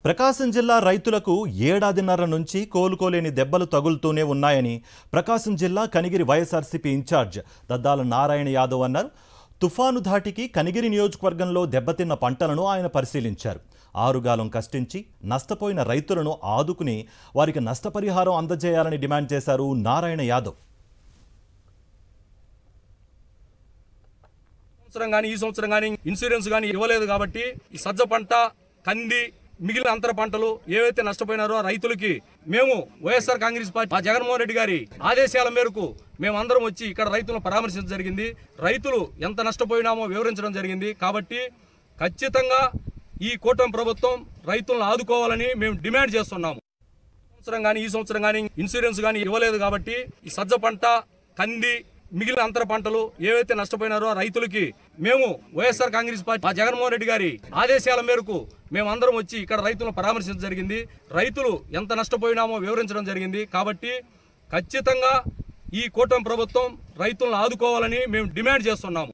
ప్రకాశం జిల్లా రైతులకు ఏడాదిన్నర నుంచి కోలుకోలేని దెబ్బలు తగులుతూనే ఉన్నాయని ప్రకాశం జిల్లా కనిగిరి వైఎస్ఆర్సీపీ ఇన్ఛార్జ్ దద్దాల నారాయణ యాదవ్ అన్నారు. తుఫాను ధాటికి కనిగిరి నియోజకవర్గంలో దెబ్బతిన్న పంటలను ఆయన పరిశీలించారు. ఆరుగాలం కష్టించి నష్టపోయిన రైతులను ఆదుకుని వారికి నష్టపరిహారం అందజేయాలని డిమాండ్ చేశారు నారాయణ యాదవ్. ఈ సంవత్సరం కానీ ఇన్సూరెన్స్ కానీ ఇవ్వలేదు కాబట్టి ఈ సజ్జ పంట, కంది, మిగిలిన అంతర పంటలు ఏవైతే నష్టపోయినారో రైతులకి మేము వైఎస్ఆర్ కాంగ్రెస్ పార్టీ జగన్మోహన్ రెడ్డి గారి ఆదేశాల మేరకు మేమందరం వచ్చి ఇక్కడ రైతులను పరామర్శించడం జరిగింది. రైతులు ఎంత నష్టపోయినామో వివరించడం జరిగింది. కాబట్టి ఖచ్చితంగా ఈ కూటమి ప్రభుత్వం రైతులను ఆదుకోవాలని మేము డిమాండ్ చేస్తున్నాము. ఈ సంవత్సరం కానీ ఇన్సూరెన్స్ కానీ ఇవ్వలేదు కాబట్టి ఈ సజ్జ పంట, కంది, మిగిలిన అంతర పంటలు ఏవైతే నష్టపోయినారో రైతులకి మేము వైఎస్ఆర్ కాంగ్రెస్ పార్టీ జగన్మోహన్ రెడ్డి గారి ఆదేశాల మేరకు మేమందరం వచ్చి ఇక్కడ రైతులను పరామర్శించడం జరిగింది. రైతులు ఎంత నష్టపోయినామో వివరించడం జరిగింది. కాబట్టి ఖచ్చితంగా ఈ కూటమి ప్రభుత్వం రైతులను ఆదుకోవాలని మేము డిమాండ్ చేస్తున్నాము.